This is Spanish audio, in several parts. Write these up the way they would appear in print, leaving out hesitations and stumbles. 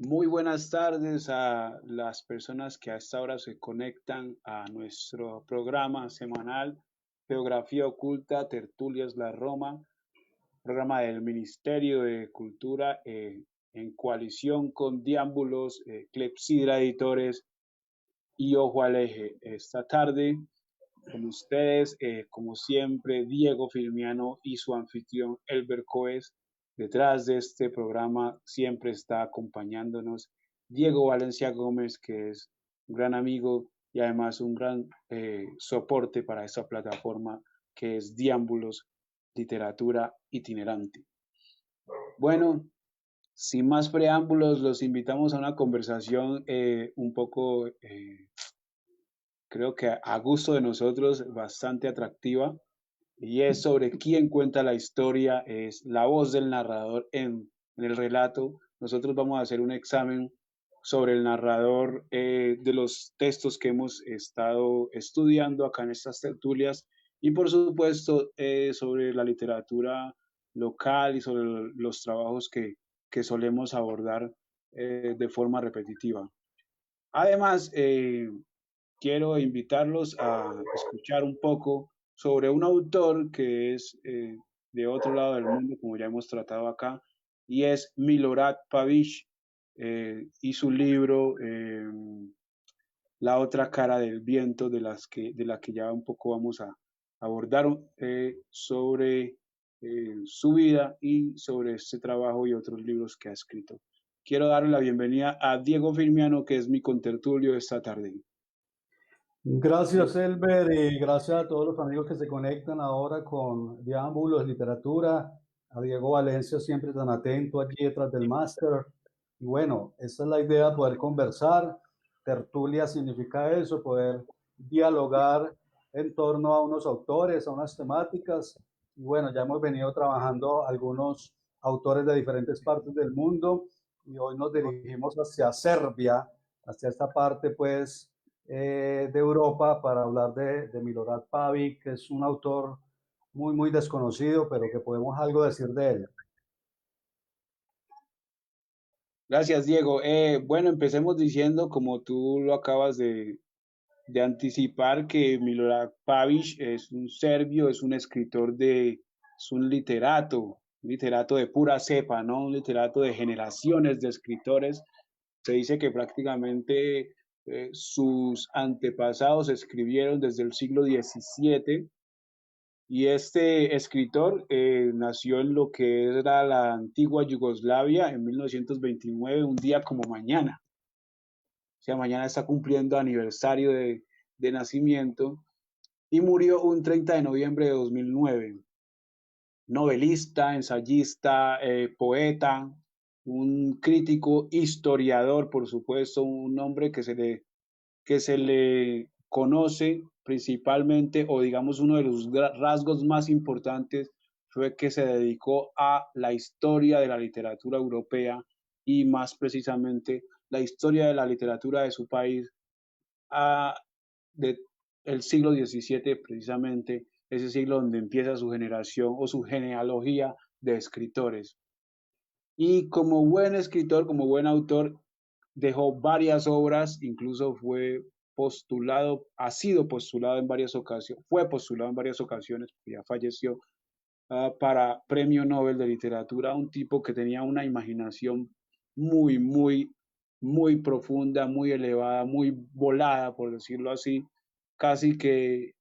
Muy buenas tardes a las personas que a esta hora se conectan a nuestro programa semanal Geografía Oculta, Tertulias La Roma, programa del Ministerio de Cultura en coalición con Diámbulos, Clepsidra Editores y Ojo al Eje. Esta tarde con ustedes, como siempre, Diego Firmiano y su anfitrión Elber Coes. Detrás de este programa siempre está acompañándonos Diego Valencia Gómez, que es un gran amigo y además un gran soporte para esta plataforma que es Diámbulos, Literatura Itinerante. Bueno, sin más preámbulos, los invitamos a una conversación un poco creo que a gusto de nosotros, bastante atractiva, y es sobre quién cuenta la historia, es la voz del narrador en el relato. Nosotros vamos a hacer un examen sobre el narrador de los textos que hemos estado estudiando acá en estas tertulias y por supuesto sobre la literatura local y sobre los trabajos que solemos abordar de forma repetitiva. Además, quiero invitarlos a escuchar un poco sobre un autor que es de otro lado del mundo, como ya hemos tratado acá, y es Milorad Pavich y su libro La otra cara del viento, de la que ya un poco vamos a abordar sobre su vida y sobre este trabajo y otros libros que ha escrito. Quiero darle la bienvenida a Diego Firmiano, que es mi contertulio esta tarde. Gracias, Elber, y gracias a todos los amigos que se conectan ahora con Diámbulos, Literatura, a Diego Valencia siempre tan atento allí detrás del máster. Y bueno, esa es la idea, poder conversar. Tertulia significa eso, poder dialogar en torno a unos autores, a unas temáticas. Y bueno, ya hemos venido trabajando algunos autores de diferentes partes del mundo y hoy nos dirigimos hacia Serbia, hacia esta parte pues de Europa para hablar de Milorad Pavic, que es un autor muy desconocido, pero que podemos algo decir de él. Gracias, Diego. Bueno, empecemos diciendo, como tú lo acabas de anticipar, que Milorad Pavic es un serbio, es un escritor es un literato de pura cepa, ¿no? Un literato de generaciones de escritores. Se dice que prácticamente sus antepasados escribieron desde el siglo XVII y este escritor nació en lo que era la antigua Yugoslavia en 1929, un día como mañana. O sea, mañana está cumpliendo aniversario de nacimiento y murió un 30 de noviembre de 2009. Novelista, ensayista, poeta, un crítico, historiador, por supuesto, un hombre que se le conoce principalmente, o digamos uno de los rasgos más importantes, fue que se dedicó a la historia de la literatura europea y más precisamente la historia de la literatura de su país a, de, el siglo XVII, precisamente ese siglo donde empieza su generación o su genealogía de escritores. Y como buen escritor, como buen autor, dejó varias obras, incluso fue postulado, ha sido postulado en varias ocasiones, fue postulado en varias ocasiones, porque ya falleció, para Premio Nobel de Literatura, un tipo que tenía una imaginación muy, muy, muy profunda, muy elevada, muy volada, por decirlo así, casi que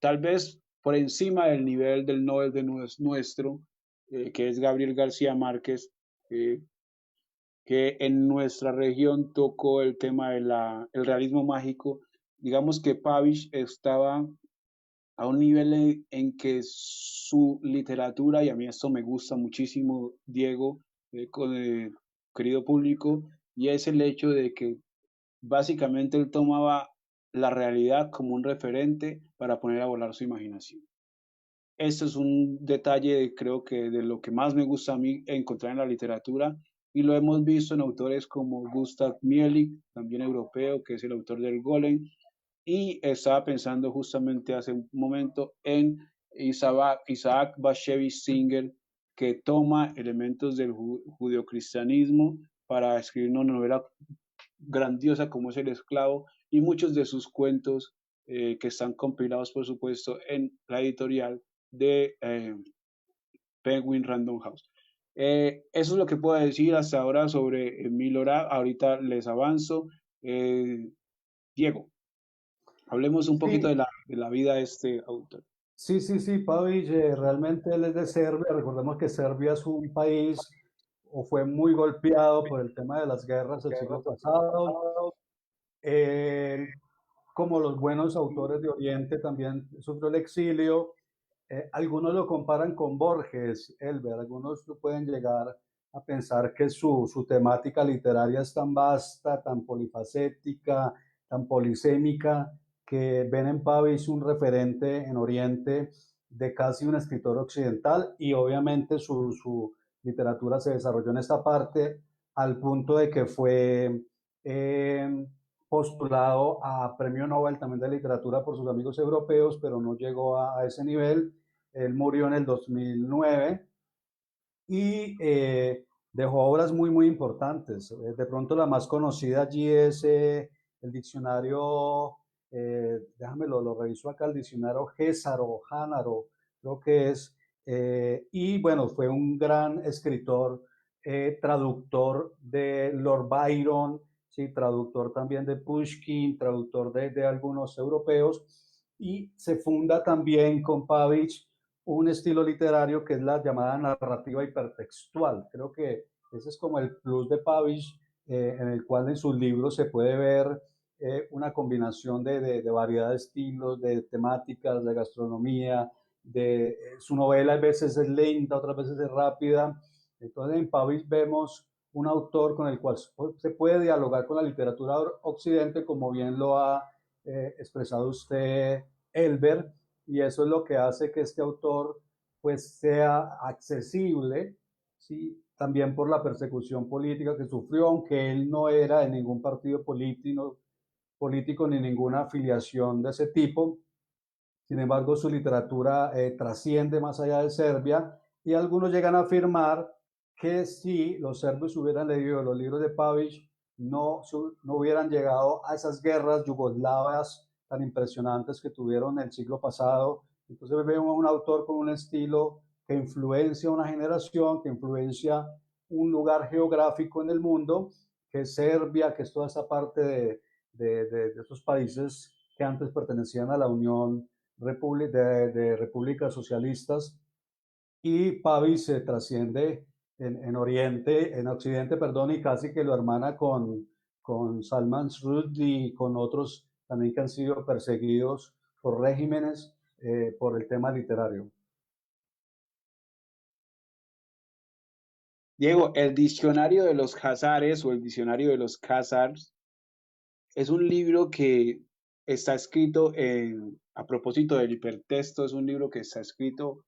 tal vez por encima del nivel del Nobel de nuestro, que es Gabriel García Márquez, eh, que en nuestra región tocó el tema del el realismo mágico. Digamos que Pavich estaba a un nivel en que su literatura, y a mí esto me gusta muchísimo, Diego, querido público, y es el hecho de que básicamente él tomaba la realidad como un referente para poner a volar su imaginación. Esto es un detalle, creo que de lo que más me gusta a mí encontrar en la literatura, y lo hemos visto en autores como Gustav Mielik, también europeo, que es el autor del Golem, y estaba pensando justamente hace un momento en Isaac Bashevis Singer, que toma elementos del judeocristianismo para escribir una novela grandiosa como es El Esclavo, y muchos de sus cuentos que están compilados, por supuesto, en la editorial de Penguin Random House. Eso es lo que puedo decir hasta ahora sobre Milorá. Ahorita les avanzo. Diego, hablemos un poquito Sí, de la vida de este autor. sí, Pavic, realmente él es de Serbia. Recordemos que Serbia es un país o fue muy golpeado por el tema de las guerras del siglo pasado. Él, como los buenos autores de Oriente, también sufrió el exilio. Algunos lo comparan con Borges, Elber, algunos lo pueden llegar a pensar que su temática literaria es tan vasta, tan polifacética, tan polisémica, que ven en Pavis un referente en Oriente de casi un escritor occidental, y obviamente su literatura se desarrolló en esta parte al punto de que fue eh, postulado a Premio Nobel también de Literatura por sus amigos europeos, pero no llegó a ese nivel. Él murió en el 2009 y dejó obras muy importantes. De pronto la más conocida allí es el diccionario, déjame lo reviso acá, el diccionario Gésaro, Hánaro, creo que es, y bueno, fue un gran escritor, traductor de Lord Byron, sí, traductor también de Pushkin, traductor de algunos europeos, y se funda también con Pavic un estilo literario que es la llamada narrativa hipertextual. Creo que ese es como el plus de Pavic, en el cual en sus libros se puede ver una combinación de variedad de estilos, de temáticas, de gastronomía, su novela a veces es lenta, otras veces es rápida. Entonces en Pavic vemos un autor con el cual se puede dialogar con la literatura occidente, como bien lo ha expresado usted, Elber, y eso es lo que hace que este autor pues sea accesible, ¿sí? También por la persecución política que sufrió, aunque él no era de ningún partido político ni ninguna afiliación de ese tipo. Sin embargo, su literatura trasciende más allá de Serbia, y algunos llegan a afirmar que si los serbios hubieran leído los libros de Pavic, no hubieran llegado a esas guerras yugoslavas tan impresionantes que tuvieron el siglo pasado. Entonces vemos a un autor con un estilo que influencia una generación, que influencia un lugar geográfico en el mundo, que es Serbia, que es toda esa parte de esos países que antes pertenecían a la Unión de repúblicas socialistas, y Pavi se trasciende en Oriente, en Occidente, perdón, y casi que lo hermana con Salman Rushdie y con otros también que han sido perseguidos por regímenes por el tema literario. Diego, el diccionario de los Hazares o el diccionario de los Khazars es un libro que está escrito a propósito del hipertexto, es un libro que está escrito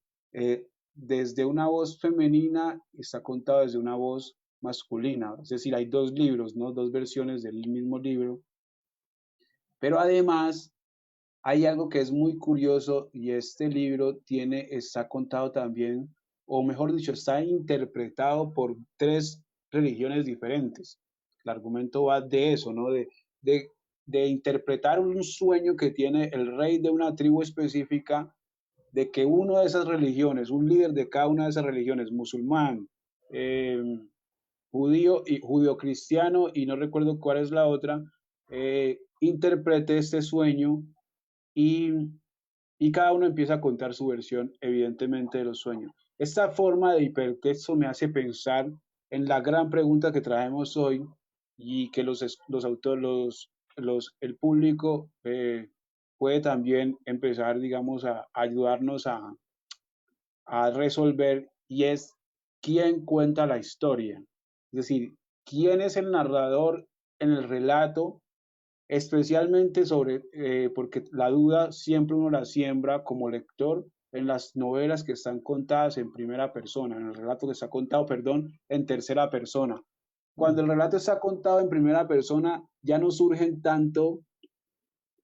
desde una voz femenina y está contado desde una voz masculina. Es decir, hay dos libros, ¿no? Dos versiones del mismo libro. Pero además hay algo que es muy curioso y este libro está contado también, o mejor dicho, está interpretado por tres religiones diferentes. El argumento va de eso, ¿no? De, de interpretar un sueño que tiene el rey de una tribu específica, de que uno de esas religiones, un líder de cada una de esas religiones, musulmán, eh, judío y judío-cristiano, y no recuerdo cuál es la otra, interprete este sueño y, y cada uno empieza a contar su versión, evidentemente, de los sueños. Esta forma de hipertexto me hace pensar en la gran pregunta que traemos hoy y que los autores, el público puede también empezar, digamos, a ayudarnos a resolver, y es quién cuenta la historia. Es decir, quién es el narrador en el relato, especialmente porque la duda siempre uno la siembra como lector en las novelas que están contadas en primera persona, en el relato que está contado, perdón, en tercera persona. Cuando el relato está contado en primera persona, ya no surgen tanto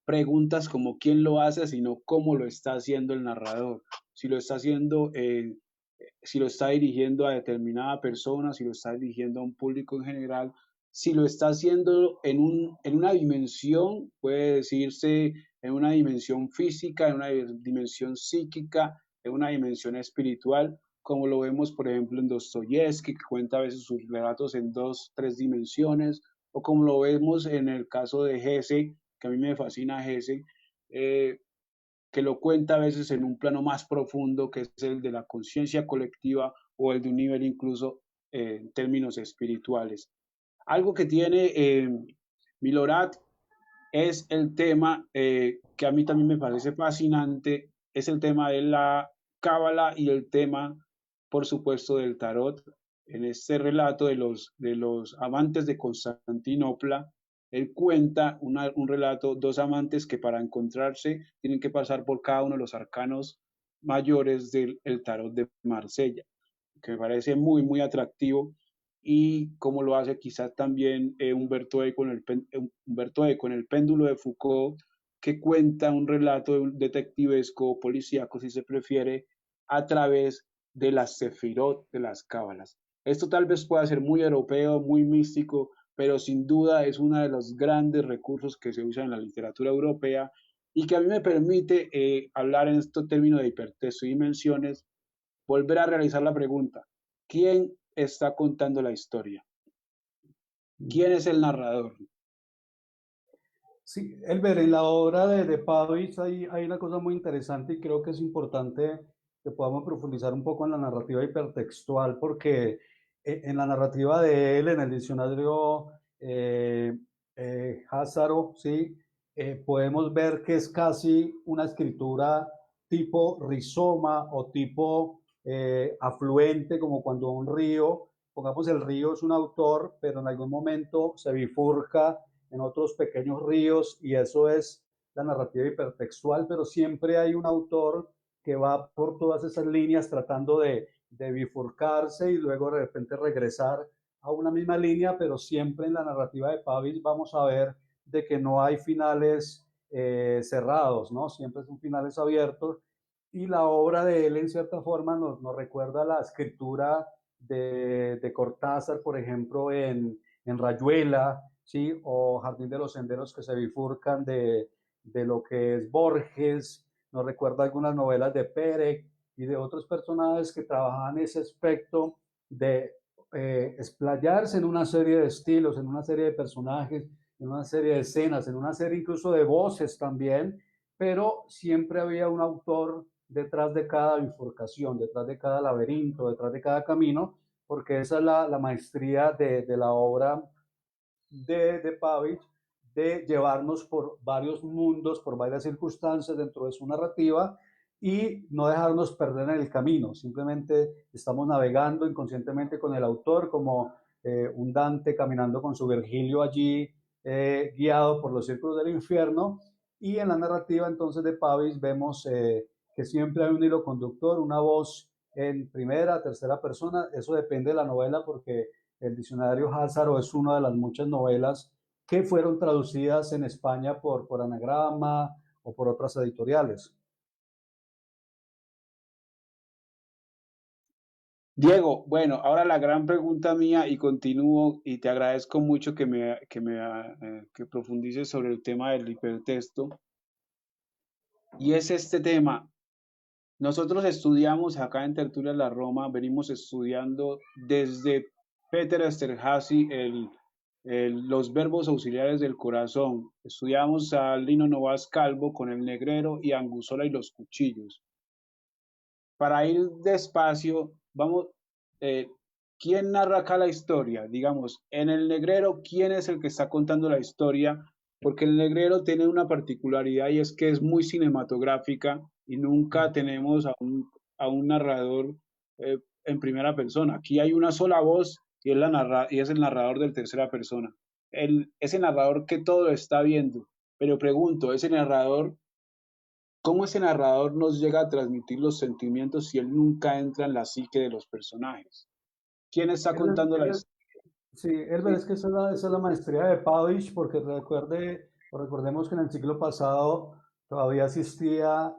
preguntas como quién lo hace, sino cómo lo está haciendo el narrador. Si lo está haciendo si lo está dirigiendo a determinada persona, si lo está dirigiendo a un público en general, si lo está haciendo en una dimensión, puede decirse en una dimensión física, en una dimensión psíquica, en una dimensión espiritual, como lo vemos, por ejemplo, en Dostoyevsky, que cuenta a veces sus relatos en dos, tres dimensiones, o como lo vemos en el caso de Hesse, que a mí me fascina Hesse, eh, que lo cuenta a veces en un plano más profundo, que es el de la conciencia colectiva o el de un nivel incluso en términos espirituales. Algo que tiene Milorad es el tema que a mí también me parece fascinante, es el tema de la cábala y el tema, por supuesto, del tarot. En este relato de los amantes de Constantinopla, él cuenta un relato, dos amantes que para encontrarse tienen que pasar por cada uno de los arcanos mayores del el tarot de Marsella, que me parece muy, muy atractivo y como lo hace quizás también Humberto Eco en el péndulo de Foucault, que cuenta un relato detectivesco, policíaco, si se prefiere, a través de las sefirot, de las cábalas. Esto tal vez pueda ser muy europeo, muy místico, pero sin duda es uno de los grandes recursos que se usan en la literatura europea y que a mí me permite hablar en estos términos de hipertexto y dimensiones, volver a realizar la pregunta, ¿quién está contando la historia? ¿Quién es el narrador? Sí, Elber, en la obra de Pavich hay una cosa muy interesante y creo que es importante que podamos profundizar un poco en la narrativa hipertextual, porque en la narrativa de él, en el diccionario Hazaro, ¿sí? Podemos ver que es casi una escritura tipo rizoma o tipo afluente, como cuando un río, pongamos el río es un autor, pero en algún momento se bifurca en otros pequeños ríos y eso es la narrativa hipertextual, pero siempre hay un autor que va por todas esas líneas tratando de bifurcarse y luego de repente regresar a una misma línea, pero siempre en la narrativa de Pavich vamos a ver de que no hay finales cerrados, ¿no? Siempre son finales abiertos y la obra de él en cierta forma nos recuerda la escritura de Cortázar, por ejemplo, en Rayuela, ¿sí? O Jardín de los Senderos que se bifurcan de lo que es Borges, nos recuerda algunas novelas de Pérez y de otros personajes que trabajan ese aspecto de explayarse en una serie de estilos, en una serie de personajes, en una serie de escenas, en una serie incluso de voces también, pero siempre había un autor detrás de cada bifurcación, detrás de cada laberinto, detrás de cada camino, porque esa es la maestría de la obra de Pavich, de llevarnos por varios mundos, por varias circunstancias dentro de su narrativa y no dejarnos perder en el camino. Simplemente estamos navegando inconscientemente con el autor como un Dante caminando con su Virgilio allí, guiado por los círculos del infierno. Y en la narrativa entonces de Pavich vemos que siempre hay un hilo conductor, una voz en primera, tercera persona. Eso depende de la novela porque el diccionario Házaro es una de las muchas novelas que fueron traducidas en España por Anagrama o por otras editoriales. Diego, bueno, ahora la gran pregunta mía y continúo y te agradezco mucho que profundices sobre el tema del hipertexto y es este tema. Nosotros estudiamos acá en Tertulia La Roma, venimos estudiando desde Peter Esterházy los verbos auxiliares del corazón. Estudiamos a Lino Novas Calvo con el negrero y a Angusola y los cuchillos. Para ir despacio, vamos, eh, ¿quién narra acá la historia? Digamos, en el negrero, ¿quién es el que está contando la historia? Porque el negrero tiene una particularidad y es que es muy cinematográfica y nunca tenemos a un narrador en primera persona. Aquí hay una sola voz y y es el narrador de tercera persona. Ese narrador que todo está viendo. Pero pregunto, ¿ese narrador cómo ese narrador nos llega a transmitir los sentimientos si él nunca entra en la psique de los personajes? ¿Quién está Elber, contando la Elber, historia? sí, Elber, Sí. es que esa es la maestría de Pavich, porque recordemos que en el siglo pasado todavía existía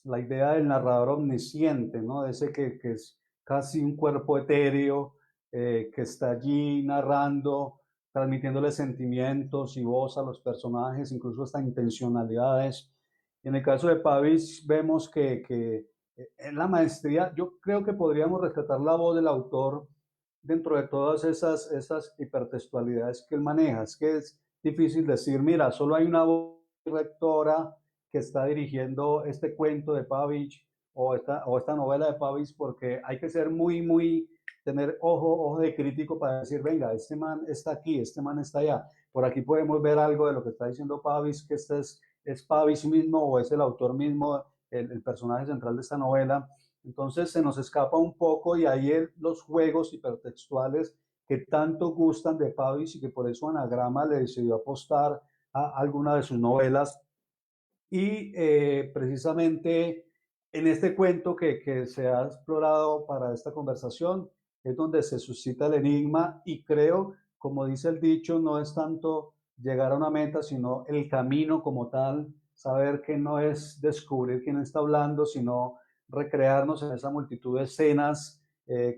la idea del narrador omnisciente, ¿no? Ese que es casi un cuerpo etéreo, que está allí narrando, transmitiéndole sentimientos y voz a los personajes, incluso hasta intencionalidades. En el caso de Pavich vemos que en la maestría, yo creo que podríamos rescatar la voz del autor dentro de todas esas hipertextualidades que él maneja. Es que es difícil decir, mira, solo hay una voz rectora que está dirigiendo este cuento de Pavich o esta novela de Pavich, porque hay que ser muy, tener ojo de crítico para decir, venga, este man está aquí, este man está allá. Por aquí podemos ver algo de lo que está diciendo Pavich, que este es Pavich mismo o es el autor mismo, el personaje central de esta novela. Entonces se nos escapa un poco y ahí los juegos hipertextuales que tanto gustan de Pavich y que por eso Anagrama le decidió apostar a alguna de sus novelas. Y precisamente en este cuento que se ha explorado para esta conversación es donde se suscita el enigma y creo, como dice el dicho, no es tanto llegar a una meta, sino el camino como tal, saber que no es descubrir quién está hablando, sino recrearnos en esa multitud de escenas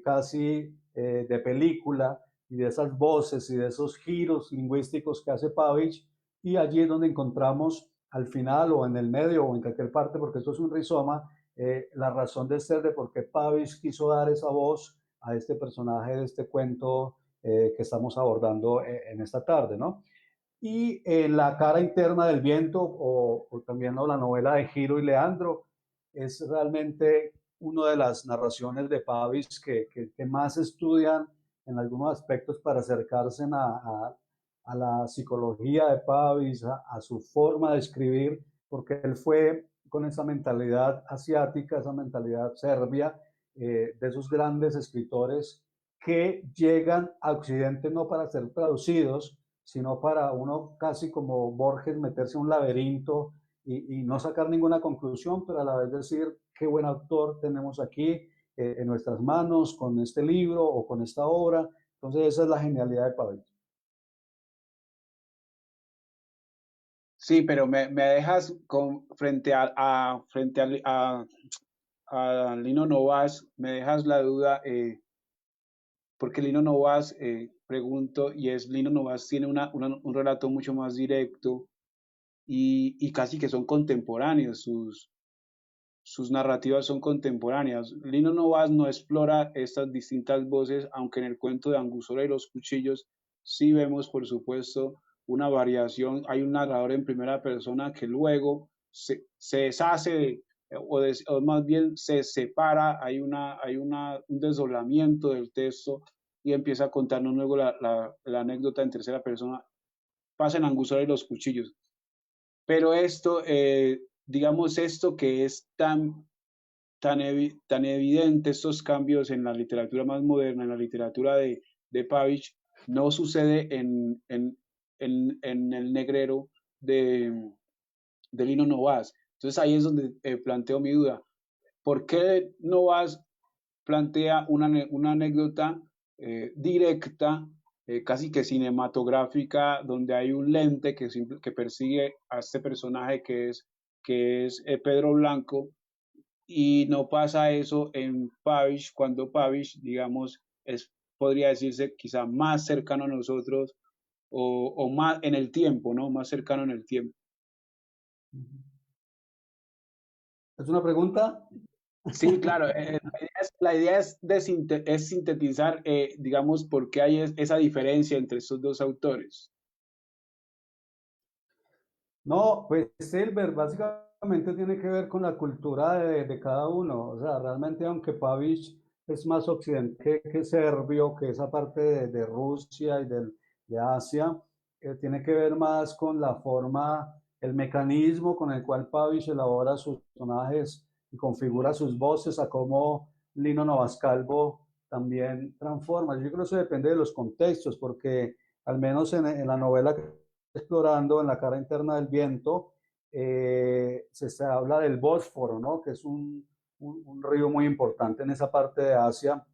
casi de película y de esas voces y de esos giros lingüísticos que hace Pavich, y allí es donde encontramos al final o en el medio o en cualquier parte, porque esto es un rizoma, la razón de ser de por qué Pavich quiso dar esa voz a este personaje de este cuento que estamos abordando en esta tarde, ¿no? Y La cara interna del viento, o también, ¿no?, la novela de Giro y Leandro, es realmente una de las narraciones de Pavich que más estudian en algunos aspectos para acercarse a la psicología de Pavich, a su forma de escribir, porque él fue con esa mentalidad asiática, esa mentalidad serbia, de esos grandes escritores que llegan a Occidente no para ser traducidos, sino para uno casi como Borges meterse en un laberinto y no sacar ninguna conclusión, pero a la vez decir qué buen autor tenemos aquí en nuestras manos con este libro o con esta obra. Entonces esa es la genialidad de Pavich. Sí, pero me dejas frente a Lino Novas, me dejas la duda, porque Lino Novas, pregunto, y es Lino Novas tiene un relato mucho más directo y casi que son contemporáneos, sus narrativas son contemporáneas. Lino Novas no explora estas distintas voces, aunque en el cuento de Angustura y los cuchillos sí vemos, por supuesto, una variación. Hay un narrador en primera persona que luego se deshace o más bien se separa, un desdoblamiento del texto y empieza a contarnos luego la anécdota en tercera persona. Pasa en Angustura y los cuchillos. Pero esto, digamos, esto que es tan evidente, estos cambios en la literatura más moderna, en la literatura de Pavich, no sucede en el negrero de Lino Novas. Entonces ahí es donde planteo mi duda. ¿Por qué Novas plantea una anécdota directa, casi que cinematográfica, donde hay un lente que persigue a este personaje que es Pedro Blanco, y no pasa eso en Pavich, cuando Pavich, digamos, podría decirse quizá más cercano a nosotros o más en el tiempo, ¿no? Más cercano en el tiempo. ¿Es una pregunta? Sí, claro. La idea es sintetizar, digamos, por qué hay esa diferencia entre estos dos autores. No, pues Silver básicamente tiene que ver con la cultura de cada uno. O sea, realmente aunque Pavich es más occidental que serbio, que esa parte de Rusia y de Asia, tiene que ver más con la forma, el mecanismo con el cual Pavich elabora sus personajes y configura sus voces, a cómo Lino Novascalvo también transforma. Yo creo que eso depende de los contextos, porque al menos en la novela explorando en la cara interna del viento, se habla del Bósforo, ¿no?, que es un río muy importante en esa parte de Asia.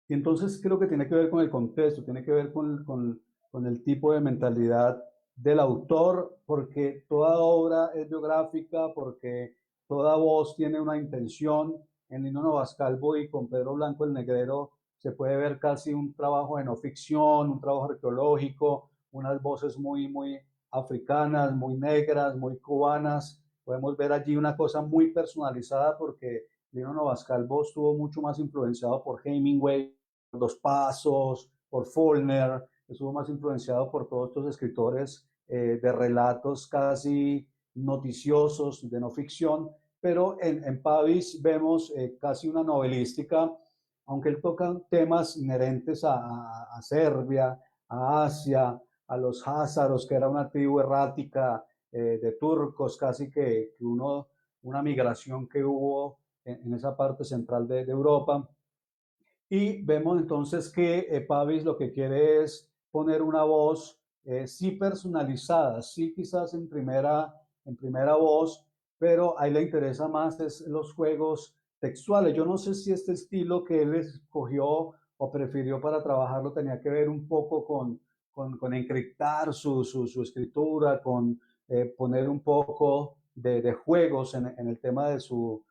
Y entonces creo que tiene que ver con el contexto, tiene que ver con el tipo de mentalidad del autor, porque toda obra es biográfica, porque toda voz tiene una intención. En Lino Novascalvo y con Pedro Blanco el Negrero se puede ver casi un trabajo de no ficción, un trabajo arqueológico, unas voces muy africanas, muy negras, muy cubanas. Podemos ver allí una cosa muy personalizada porque Lino Novascalvo estuvo mucho más influenciado por Hemingway, por Dos Pasos, por Faulkner, estuvo más influenciado por todos estos escritores de relatos casi noticiosos, de no ficción, pero en Pavis vemos casi una novelística, aunque él toca temas inherentes a Serbia, a Asia, a los házaros, que era una tribu errática de turcos, casi una migración que hubo en esa parte central de Europa. Y vemos entonces que Pavis lo que quiere es poner una voz sí personalizada, sí quizás en primera voz, pero ahí le interesa más es los juegos textuales. Yo no sé si este estilo que él escogió o prefirió para trabajarlo tenía que ver un poco con encriptar su escritura, con poner un poco de juegos en el tema de su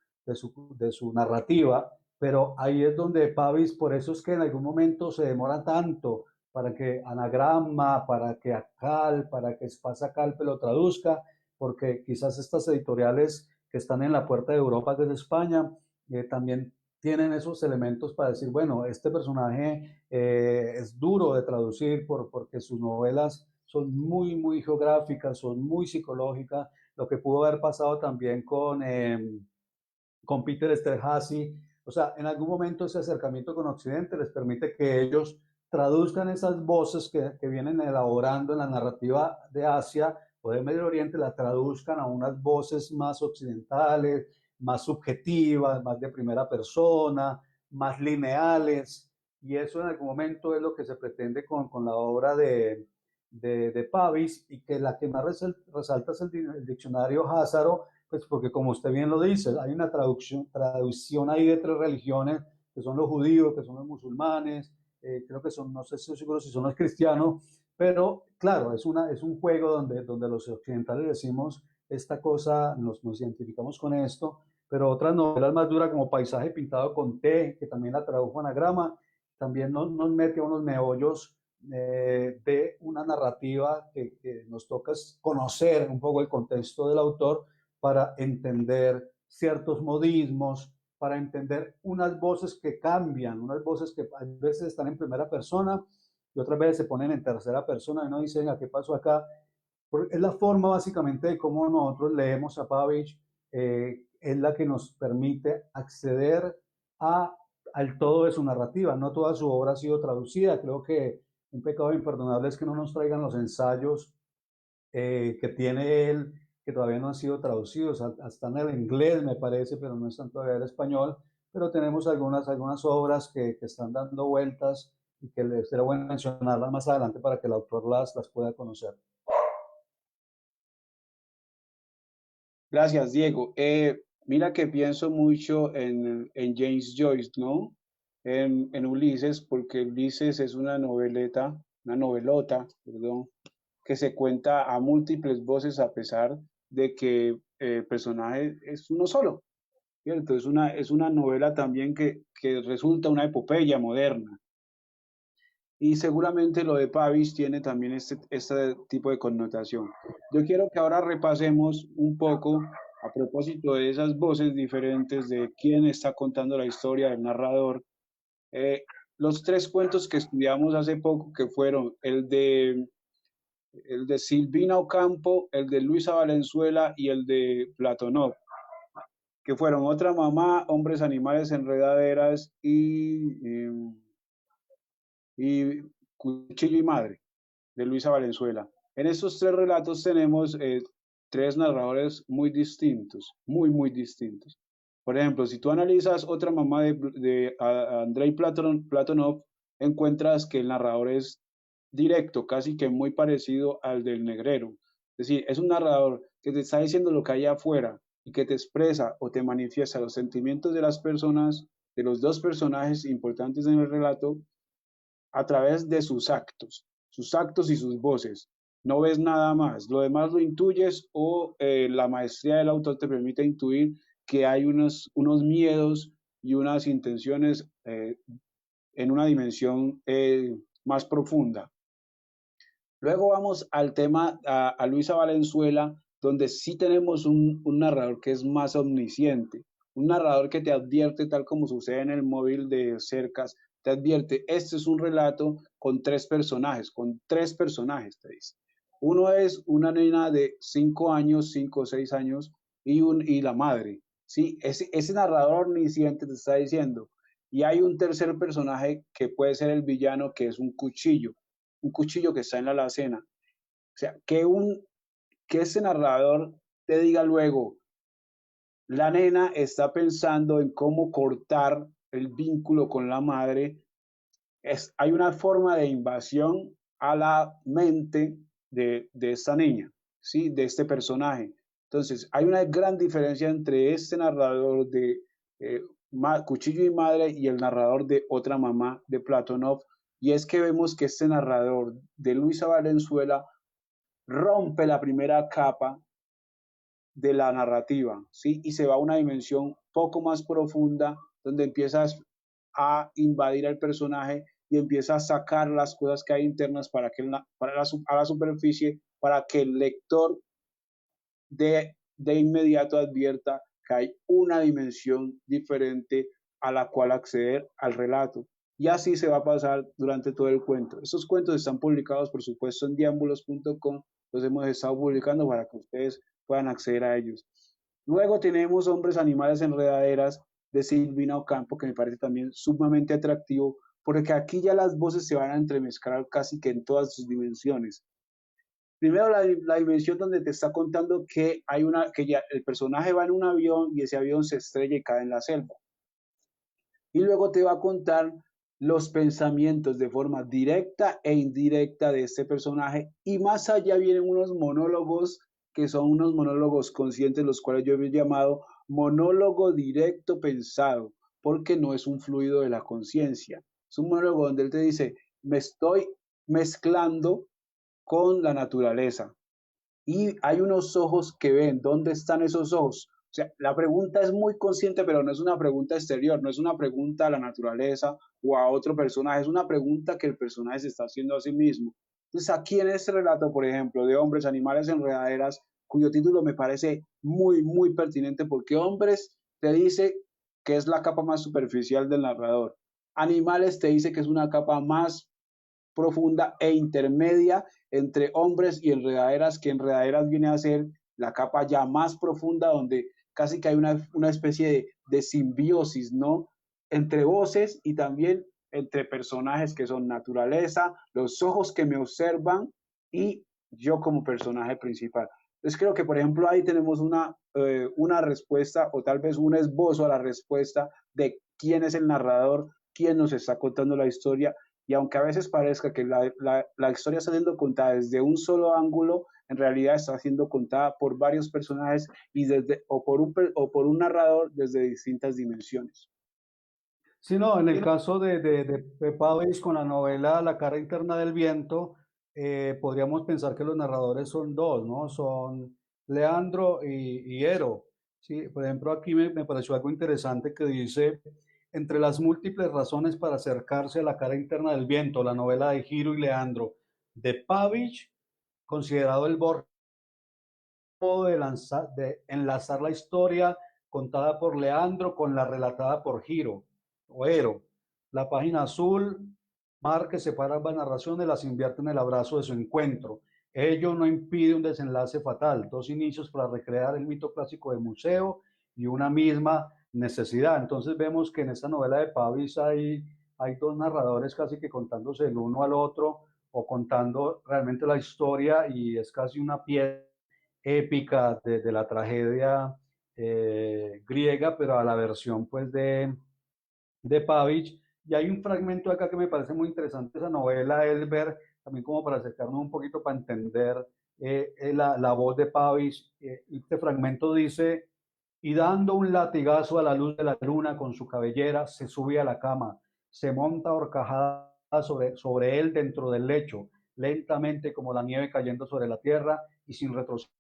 narrativa, pero ahí es donde Pavis, por eso es que en algún momento se demora tanto para que Anagrama, para que Acal, para que Espasa Calpe lo traduzca, porque quizás estas editoriales que están en la puerta de Europa desde España también tienen esos elementos para decir, bueno, este personaje es duro de traducir porque sus novelas son muy geográficas, son muy psicológicas, lo que pudo haber pasado también con Peter Esterhazy. O sea, en algún momento ese acercamiento con Occidente les permite que ellos traduzcan esas voces que vienen elaborando en la narrativa de Asia o de Medio Oriente, la traduzcan a unas voces más occidentales, más subjetivas, más de primera persona, más lineales. Y eso en algún momento es lo que se pretende con la obra de Pavis, y que la que más resalta es el diccionario Házaro, pues porque como usted bien lo dice, hay una traducción ahí de tres religiones, que son los judíos, que son los musulmanes, creo que son, no sé si estoy seguro si son los cristianos, pero claro, es un juego donde los occidentales decimos esta cosa, nos identificamos con esto, pero otras novelas más duras como Paisaje pintado con T, que también la tradujo Anagrama, también nos mete a unos meollos de una narrativa que nos toca conocer un poco el contexto del autor para entender ciertos modismos, para entender unas voces que cambian, unas voces que a veces están en primera persona y otras veces se ponen en tercera persona y no dicen a qué pasó acá. Es la forma básicamente de cómo nosotros leemos a Pavich, es la que nos permite acceder al todo de su narrativa. No toda su obra ha sido traducida. Creo que un pecado imperdonable es que no nos traigan los ensayos que tiene él, que todavía no han sido traducidos. Están en el inglés, me parece, pero no están todavía en español. Pero tenemos algunas obras que están dando vueltas y que será bueno mencionarlas más adelante para que el autor las pueda conocer. Gracias, Diego. Mira que pienso mucho en James Joyce, ¿no? En Ulises, porque Ulises es una novelota, perdón, que se cuenta a múltiples voces a pesar de que el personaje es uno solo, ¿cierto? Es una novela también que resulta una epopeya moderna. Y seguramente lo de Pavis tiene también este tipo de connotación. Yo quiero que ahora repasemos un poco a propósito de esas voces diferentes de quién está contando la historia del narrador. eh, los tres cuentos que estudiamos hace poco, que fueron el de Silvina Ocampo, el de Luisa Valenzuela y el de Platonov, que fueron Otra mamá, Hombres, animales, enredaderas y Cuchillo y madre, de Luisa Valenzuela. En estos tres relatos tenemos tres narradores muy distintos, muy distintos. Por ejemplo, si tú analizas Otra mamá de Andrei Platonov, encuentras que el narrador es directo, casi que muy parecido al del Negrero. Es decir, es un narrador que te está diciendo lo que hay afuera y que te expresa o te manifiesta los sentimientos de las personas, de los dos personajes importantes en el relato, a través de sus actos y sus voces. no ves nada más, lo demás lo intuyes o la maestría del autor te permite intuir que hay unos miedos y unas intenciones en una dimensión más profunda. Luego vamos al tema a Luisa Valenzuela, donde sí tenemos un narrador que es más omnisciente, un narrador que te advierte, tal como sucede en el móvil de Cercas, te advierte, este es un relato con tres personajes, te dice. Uno es una nena de 5 años, 5 o 6 años, y la madre, ¿sí? Ese narrador omnisciente te está diciendo, y hay un tercer personaje que puede ser el villano, que es un cuchillo que está en la alacena. O sea, que ese narrador te diga luego, la nena está pensando en cómo cortar el vínculo con la madre, hay una forma de invasión a la mente de esta niña, ¿sí? De este personaje. Entonces, hay una gran diferencia entre este narrador de eh, Cuchillo y Madre y el narrador de Otra Mamá de Platonov, y es que vemos que este narrador de Luisa Valenzuela rompe la primera capa de la narrativa, ¿sí? Y se va a una dimensión poco más profunda, donde empiezas a invadir al personaje y empieza a sacar las cosas que hay internas a la superficie, para que el lector de inmediato advierta que hay una dimensión diferente a la cual acceder al relato. Y así se va a pasar durante todo el cuento. Estos cuentos están publicados, por supuesto, en diambulos.com. Los hemos estado publicando para que ustedes puedan acceder a ellos. Luego tenemos Hombres, Animales, Enredaderas de Silvina Ocampo, que me parece también sumamente atractivo, porque aquí ya las voces se van a entremezclar casi que en todas sus dimensiones. Primero la dimensión donde te está contando que ya el personaje va en un avión y ese avión se estrella y cae en la selva. Y luego te va a contar los pensamientos de forma directa e indirecta de este personaje, y más allá vienen unos monólogos que son unos monólogos conscientes, los cuales yo he llamado monólogo directo pensado, porque no es un fluido de la conciencia. Es un monólogo donde él te dice, me estoy mezclando con la naturaleza. Y hay unos ojos que ven. ¿Dónde están esos ojos? O sea, la pregunta es muy consciente, pero no es una pregunta exterior, no es una pregunta a la naturaleza o a otro personaje, es una pregunta que el personaje se está haciendo a sí mismo. Entonces, aquí en este relato, por ejemplo, de Hombres, Animales, Enredaderas, cuyo título me parece muy, muy pertinente, porque Hombres te dice que es la capa más superficial del narrador. Animales te dice que es una capa más profunda e intermedia entre Hombres y Enredaderas, que Enredaderas viene a ser la capa ya más profunda, donde casi que hay una especie de simbiosis, ¿no? Entre voces y también entre personajes que son naturaleza, los ojos que me observan y yo como personaje principal. Entonces creo que, por ejemplo, ahí tenemos una respuesta, o tal vez un esbozo a la respuesta de quién es el narrador, quién nos está contando la historia, y aunque a veces parezca que la historia está siendo contada desde un solo ángulo, en realidad está siendo contada por varios personajes o por un narrador desde distintas dimensiones. Sí, no, en el caso de Pavich con la novela La cara interna del viento, podríamos pensar que los narradores son dos, ¿no? Son Leandro y Ero. Sí, por ejemplo, aquí me pareció algo interesante que dice, entre las múltiples razones para acercarse a La cara interna del viento, la novela de Giro y Leandro de Pavich, considerado el Borges de enlazar la historia contada por Leandro con la relatada por Giro o Ero. La página azul, mar que separa ambas narraciones, las invierte en el abrazo de su encuentro. Ello no impide un desenlace fatal, dos inicios para recrear el mito clásico de museo y una misma necesidad. Entonces vemos que en esta novela de Pavis hay dos narradores casi que contándose el uno al otro o contando realmente la historia, y es casi una pieza épica de la tragedia griega, pero a la versión pues de Pavich. Y hay un fragmento acá que me parece muy interesante, esa novela, Elber, también como para acercarnos un poquito para entender la voz de Pavich. Este fragmento dice, y dando un latigazo a la luz de la luna con su cabellera, se sube a la cama, se monta horcajada sobre él dentro del lecho, lentamente como la nieve cayendo sobre la tierra y sin retroceder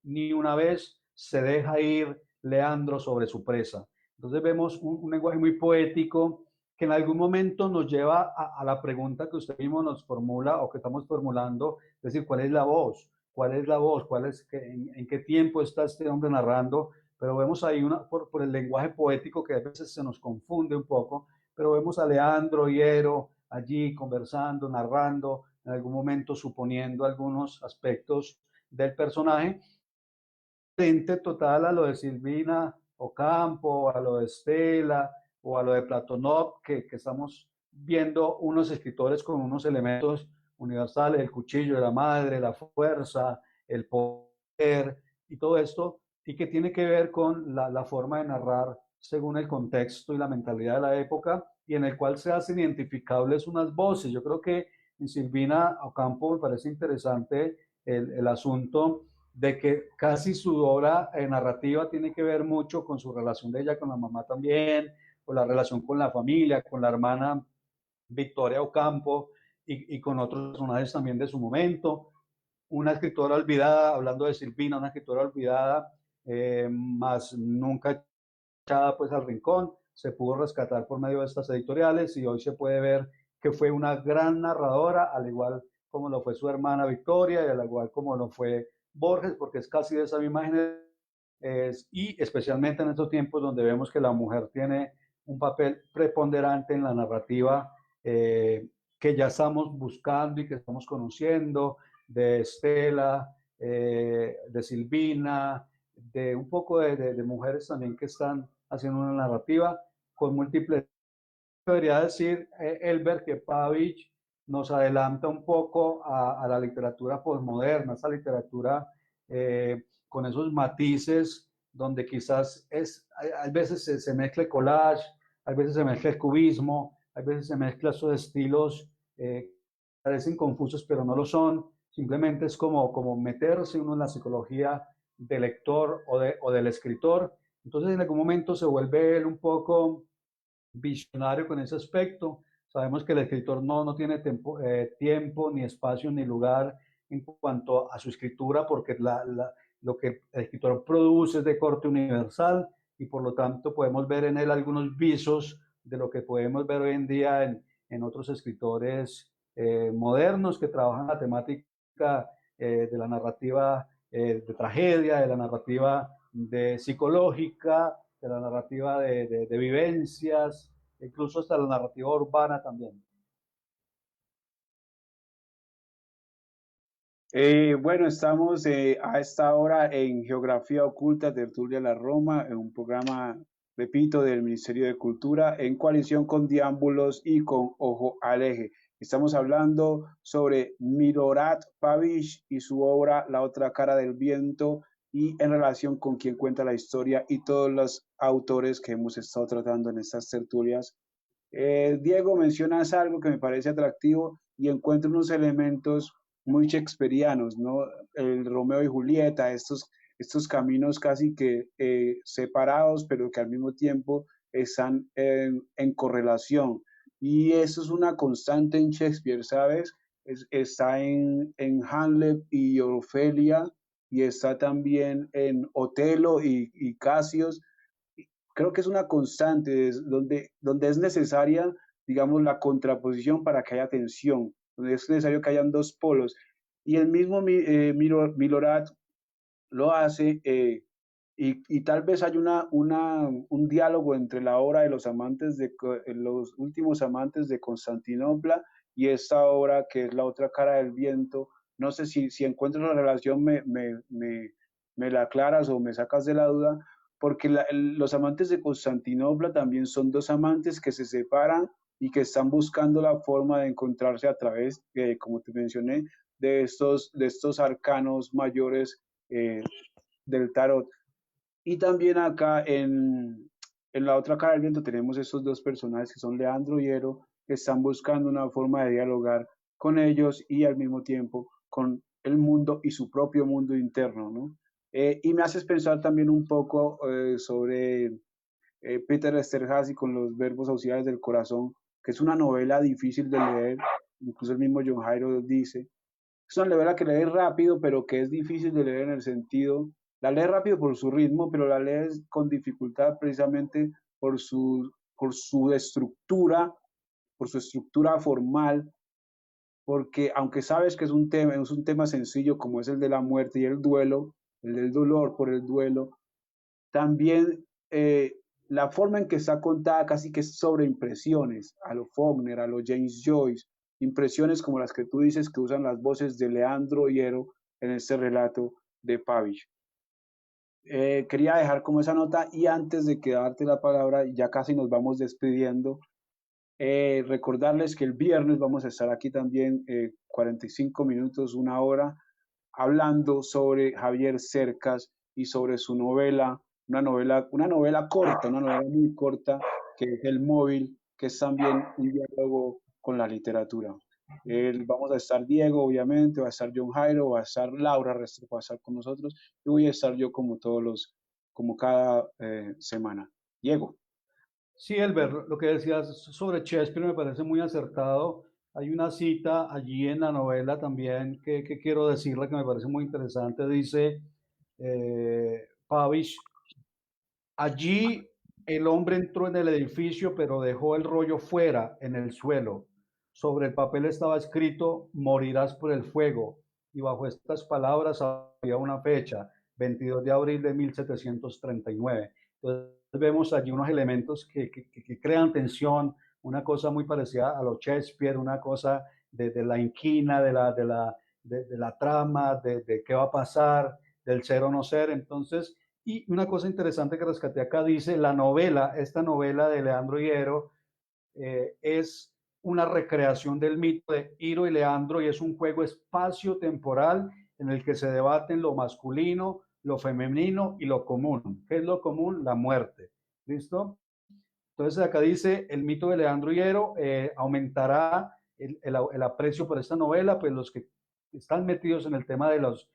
ni una vez se deja ir Leandro sobre su presa. Entonces vemos un lenguaje muy poético que en algún momento nos lleva a la pregunta que usted mismo nos formula o que estamos formulando, es decir, ¿cuál es la voz? ¿Cuál es la voz? En qué tiempo está este hombre narrando? Pero vemos ahí por el lenguaje poético que a veces se nos confunde un poco, pero vemos a Leandro Hiero allí conversando, narrando, en algún momento suponiendo algunos aspectos del personaje, frente total a lo de Silvina Ocampo, a lo de Estela o a lo de Platonov, que estamos viendo unos escritores con unos elementos universales, el cuchillo de la madre, la fuerza, el poder y todo esto, y que tiene que ver con la forma de narrar según el contexto y la mentalidad de la época, y en el cual se hacen identificables unas voces. Yo creo que en Silvina Ocampo me parece interesante el asunto de que casi su obra narrativa tiene que ver mucho con su relación de ella con la mamá también, con la relación con la familia, con la hermana Victoria Ocampo y con otros personajes también de su momento. Una escritora olvidada, hablando de Silvina, una escritora olvidada, más nunca echada pues al rincón, se pudo rescatar por medio de estas editoriales y hoy se puede ver que fue una gran narradora, al igual como lo fue su hermana Victoria y al igual como lo fue Borges, porque es casi de esa misma generación, y especialmente en estos tiempos donde vemos que la mujer tiene un papel preponderante en la narrativa que ya estamos buscando y que estamos conociendo, de Estela, de Silvina, de un poco de mujeres también que están haciendo una narrativa con múltiples. Podría decir, Elber, que Pavich nos adelanta un poco a la literatura posmoderna, esa literatura con esos matices donde quizás hay veces se mezcla el collage, hay veces se mezcla el cubismo, hay veces se mezcla esos estilos parecen confusos pero no lo son, simplemente es como meterse uno en la psicología del lector o del escritor, entonces en algún momento se vuelve él un poco visionario con ese aspecto. Sabemos que el escritor no tiene tiempo, ni espacio, ni lugar en cuanto a su escritura, porque lo que el escritor produce es de corte universal y por lo tanto podemos ver en él algunos visos de lo que podemos ver hoy en día en otros escritores modernos que trabajan la temática de la narrativa de tragedia, de la narrativa de psicológica, de la narrativa de vivencias, incluso hasta la narrativa urbana también. Bueno, estamos a esta hora en Geografía Oculta, Tertulia La Roma, en un programa, repito, del Ministerio de Cultura, en coalición con Diámbulos y con Ojo al Eje. Estamos hablando sobre Milorad Pavich y su obra La otra cara del viento y en relación con quien cuenta la historia y todos los autores que hemos estado tratando en estas tertulias. Diego, mencionas algo que me parece atractivo y encuentro unos elementos muy shakespearianos, ¿no? El Romeo y Julieta, estos caminos casi que separados, pero que al mismo tiempo están en correlación. Y eso es una constante en Shakespeare, ¿sabes? Está en Hamlet y Ofelia, y está también en Otelo y Casios. Creo que es una constante donde es necesaria, digamos, la contraposición para que haya tensión, donde es necesario que hayan dos polos. Y el mismo Milorad lo hace, y tal vez hay un diálogo entre la obra de los amantes los últimos amantes de Constantinopla y esta obra que es La otra cara del viento. No sé si encuentras la relación, me la aclaras o me sacas de la duda, porque los amantes de Constantinopla también son dos amantes que se separan y que están buscando la forma de encontrarse a través, como te mencioné, de estos arcanos mayores del tarot. Y también acá en la otra cara del viento tenemos estos dos personajes que son Leandro y Ero, que están buscando una forma de dialogar con ellos y al mismo tiempo con el mundo y su propio mundo interno, ¿no? Y me haces pensar también un poco sobre Peter Esterházy con los verbos auxiliares del corazón, que es una novela difícil de leer, incluso el mismo John Jairo dice, Es una novela que lees rápido, pero que es difícil de leer en el sentido, la lees rápido por su ritmo, pero la lees con dificultad precisamente por su estructura, por su estructura formal, porque aunque sabes que es un tema sencillo como es el de la muerte y el duelo, el del dolor por el duelo, también la forma en que está contada casi que es sobre impresiones, a lo Faulkner, a lo James Joyce, impresiones como las que tú dices que usan las voces de Leandro Hiero en este relato de Pavich. Quería dejar como esa nota y antes de quedarte la palabra, ya casi nos vamos despidiendo, recordarles que el viernes vamos a estar aquí también 45 minutos, una hora, hablando sobre Javier Cercas y sobre su novela, una novela corta, una novela muy corta, que es El Móvil, que es también un diálogo con la literatura. Vamos a estar Diego, obviamente, va a estar John Jairo, va a estar Laura Restrepo, va a estar con nosotros, y voy a estar yo como cada semana. Diego. Sí, Elber, lo que decías sobre Shakespeare me parece muy acertado. Hay una cita allí en la novela también que quiero decirle que me parece muy interesante. Dice Pavich, allí el hombre entró en el edificio, pero dejó el rollo fuera, en el suelo. Sobre el papel estaba escrito, morirás por el fuego. Y bajo estas palabras había una fecha, 22 de abril de 1739. Entonces vemos allí unos elementos que crean tensión, una cosa muy parecida a lo Shakespeare, una cosa de la inquina, de la trama, de qué va a pasar, del ser o no ser. Entonces, y una cosa interesante que rescaté acá dice, la novela, esta novela de Leandro Hiero, es una recreación del mito de Hiro y Leandro y es un juego espacio-temporal en el que se debaten lo masculino, lo femenino y lo común. ¿Qué es lo común? La muerte. ¿Listo? Entonces acá dice, el mito de Leandro Hiero aumentará el aprecio por esta novela, pues los que están metidos en el tema de los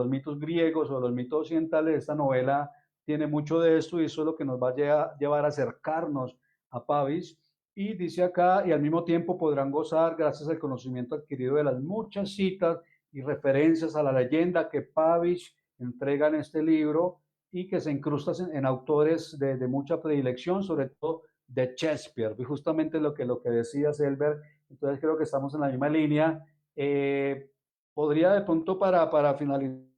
mitos griegos o de los mitos occidentales, esta novela tiene mucho de esto y eso es lo que nos va a llevar a acercarnos a Pavich. Y dice acá, y al mismo tiempo podrán gozar, gracias al conocimiento adquirido de las muchas citas y referencias a la leyenda que Pavich entrega en este libro y que se incrusta en autores de mucha predilección, sobre todo de Shakespeare, y justamente lo que decía Selber, entonces creo que estamos en la misma línea. Podría de pronto para finalizar,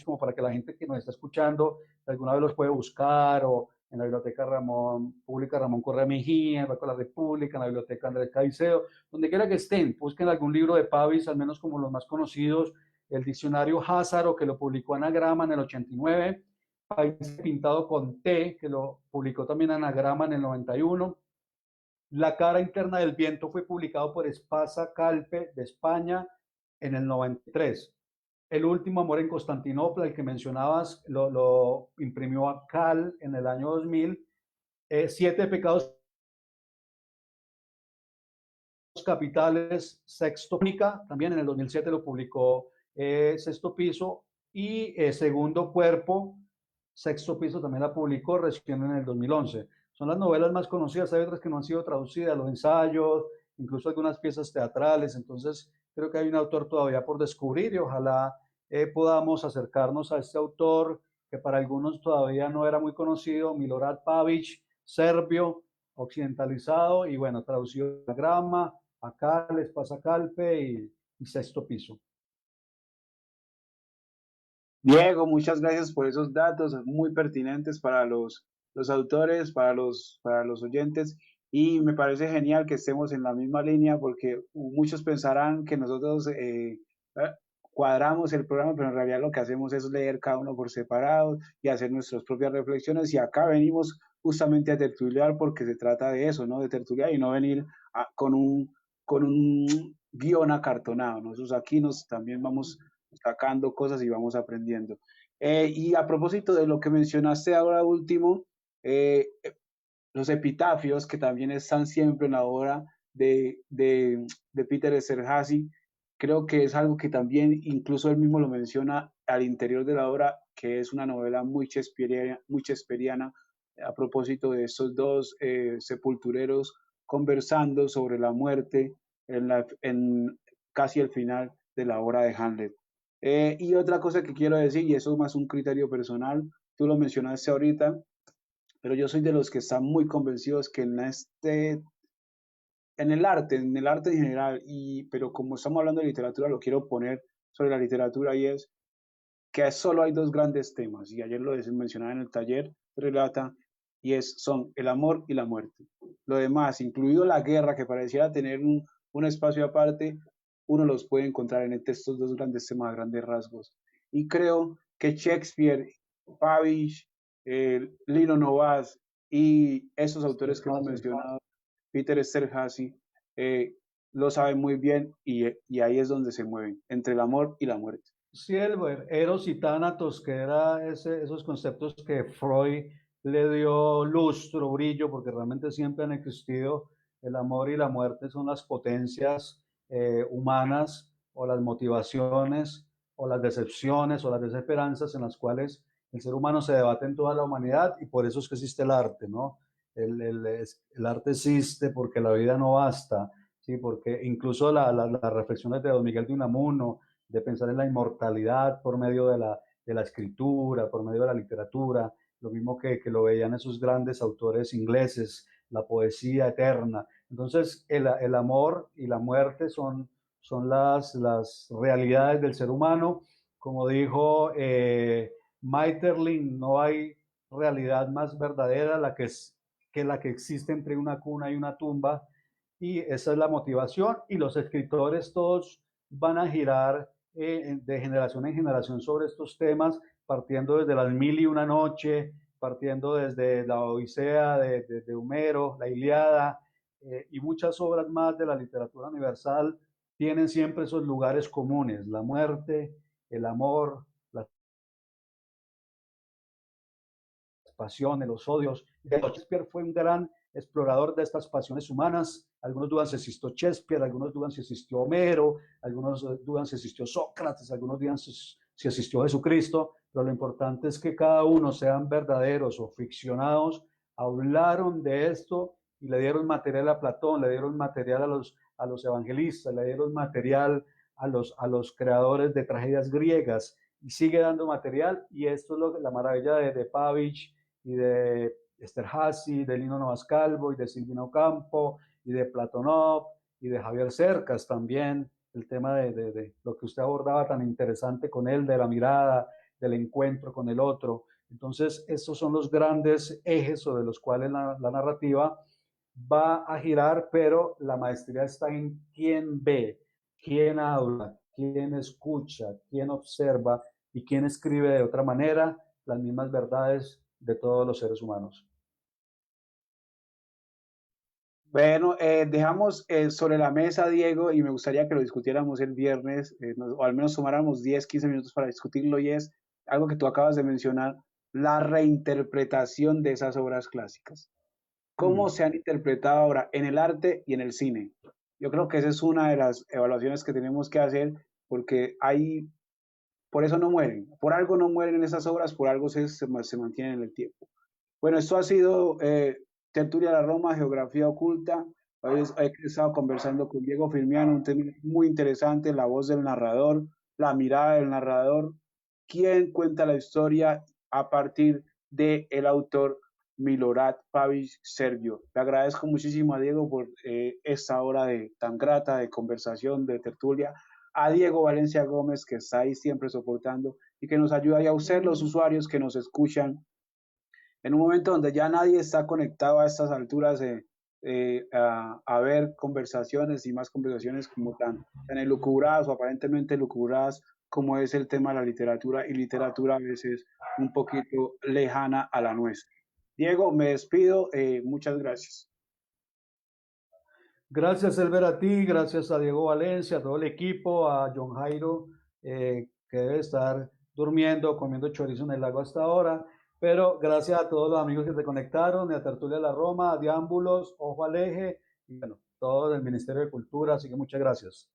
como para que la gente que nos está escuchando alguna vez los puede buscar o en la Biblioteca Pública Ramón Correa Mejía, en la República, en la Biblioteca Andrés Caicedo, donde quiera que estén, busquen algún libro de Pavich, al menos como los más conocidos, el diccionario Házaro, que lo publicó Anagrama en el 89, País pintado con T, que lo publicó también Anagrama en el 91. La cara interna del viento fue publicado por Espasa Calpe de España en el 93. El último amor en Constantinopla, el que mencionabas, lo imprimió a Cal en el año 2000. Siete pecados capitales, Sexto Púnica, también en el 2007 lo publicó Sexto Piso. Y Segundo Cuerpo, Sexto Piso también la publicó recién en el 2011. Son las novelas más conocidas, hay otras que no han sido traducidas, los ensayos, incluso algunas piezas teatrales, entonces creo que hay un autor todavía por descubrir y ojalá podamos acercarnos a este autor que para algunos todavía no era muy conocido, Milorad Pavich, serbio, occidentalizado y bueno, traducido a grama, acá les pasa Calpe y Sexto Piso. Diego, muchas gracias por esos datos muy pertinentes para los autores, para los oyentes, y me parece genial que estemos en la misma línea porque muchos pensarán que nosotros cuadramos el programa, pero en realidad lo que hacemos es leer cada uno por separado y hacer nuestras propias reflexiones, y acá venimos justamente a tertuliar porque se trata de eso, ¿no? De tertuliar y no venir con un guión acartonado. Nosotros aquí también vamos sacando cosas y vamos aprendiendo. Y a propósito de lo que mencionaste ahora último, eh, los epitafios que también están siempre en la obra de Peter Esterházy, creo que es algo que también incluso él mismo lo menciona al interior de la obra, que es una novela muy shakespeariana a propósito de estos dos sepultureros conversando sobre la muerte en casi el final de la obra de Hamlet. Y otra cosa que quiero decir, y eso es más un criterio personal, tú lo mencionaste ahorita, pero yo soy de los que están muy convencidos que en el arte en general, pero como estamos hablando de literatura, lo quiero poner sobre la literatura y es que solo hay dos grandes temas, y ayer lo mencionaba en el taller, relata, son el amor y la muerte. Lo demás, incluido la guerra, que pareciera tener un espacio aparte, uno los puede encontrar en estos dos grandes temas, grandes rasgos. Y creo que Shakespeare, Pavich, Lino Novas y esos autores que hemos mencionado, Peter Esterhazy, lo saben muy bien y ahí es donde se mueven, entre el amor y la muerte. Sí, Eros y Tánatos, que era esos conceptos que Freud le dio lustro, brillo, porque realmente siempre han existido. El amor y la muerte son las potencias humanas o las motivaciones o las decepciones o las desesperanzas en las cuales el ser humano se debate en toda la humanidad y por eso es que existe el arte, ¿no? El arte existe porque la vida no basta, ¿sí? Porque incluso las reflexiones de Don Miguel de Unamuno, de pensar en la inmortalidad por medio de la escritura, por medio de la literatura, lo mismo que lo veían esos grandes autores ingleses, la poesía eterna. Entonces, el amor y la muerte son las realidades del ser humano. Como dijo Maeterlinck, no hay realidad más verdadera que la que existe entre una cuna y una tumba, y esa es la motivación, y los escritores todos van a girar de generación en generación sobre estos temas, partiendo desde las Mil y una Noche, partiendo desde la Odisea de Homero, la Iliada, y muchas obras más de la literatura universal tienen siempre esos lugares comunes: la muerte, el amor, las pasiones, los odios. Shakespeare fue un gran explorador de estas pasiones humanas. Algunos dudan si existió Shakespeare, algunos dudan si existió Homero, algunos dudan si existió Sócrates, algunos dudan si existió Jesucristo, pero lo importante es que cada uno, sean verdaderos o ficcionados, hablaron de esto y le dieron material a Platón, le dieron material a los evangelistas, le dieron material a los creadores de tragedias griegas, y sigue dando material. Y esto es la maravilla de Pavich y de Esterhazy, de Lino Novas Calvo y de Silvino Campo y de Platonov y de Javier Cercas también, el tema de lo que usted abordaba tan interesante con él, de la mirada, del encuentro con el otro. Entonces, estos son los grandes ejes sobre los cuales la narrativa va a girar, pero la maestría está en quién ve, quién habla, quién escucha, quién observa y quién escribe de otra manera las mismas verdades de todos los seres humanos. Bueno, dejamos sobre la mesa, Diego, y me gustaría que lo discutiéramos el viernes, o al menos tomáramos 10, 15 minutos para discutirlo, y es algo que tú acabas de mencionar, la reinterpretación de esas obras clásicas. ¿Cómo se han interpretado ahora en el arte y en el cine? Yo creo que esa es una de las evaluaciones que tenemos que hacer, porque por eso no mueren, por algo no mueren en esas obras, por algo se mantienen en el tiempo. Bueno, esto ha sido Tertulia de la Roma, Geografía Oculta. Hoy he estado conversando con Diego Firmiano, un tema muy interesante, la voz del narrador, la mirada del narrador, quién cuenta la historia a partir del autor Milorad Pavić Servio. Le agradezco muchísimo a Diego por esta hora tan grata de conversación, de tertulia, a Diego Valencia Gómez, que está ahí siempre soportando y que nos ayuda, y a ustedes, los usuarios que nos escuchan en un momento donde ya nadie está conectado a estas alturas a ver conversaciones y más conversaciones como tan elucubradas o aparentemente elucubradas como es el tema de la literatura, y literatura a veces un poquito lejana a la nuestra. Diego, me despido, muchas gracias. Gracias, Elber, a ti, gracias a Diego Valencia, a todo el equipo, a John Jairo, que debe estar durmiendo, comiendo chorizo en el lago hasta ahora. Pero gracias a todos los amigos que se conectaron, a Tertulia de la Roma, a Diámbulos, Ojo al Eje, y bueno, todo del Ministerio de Cultura. Así que muchas gracias.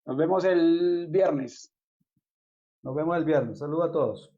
Nos vemos el viernes. Nos vemos el viernes. Saludos a todos.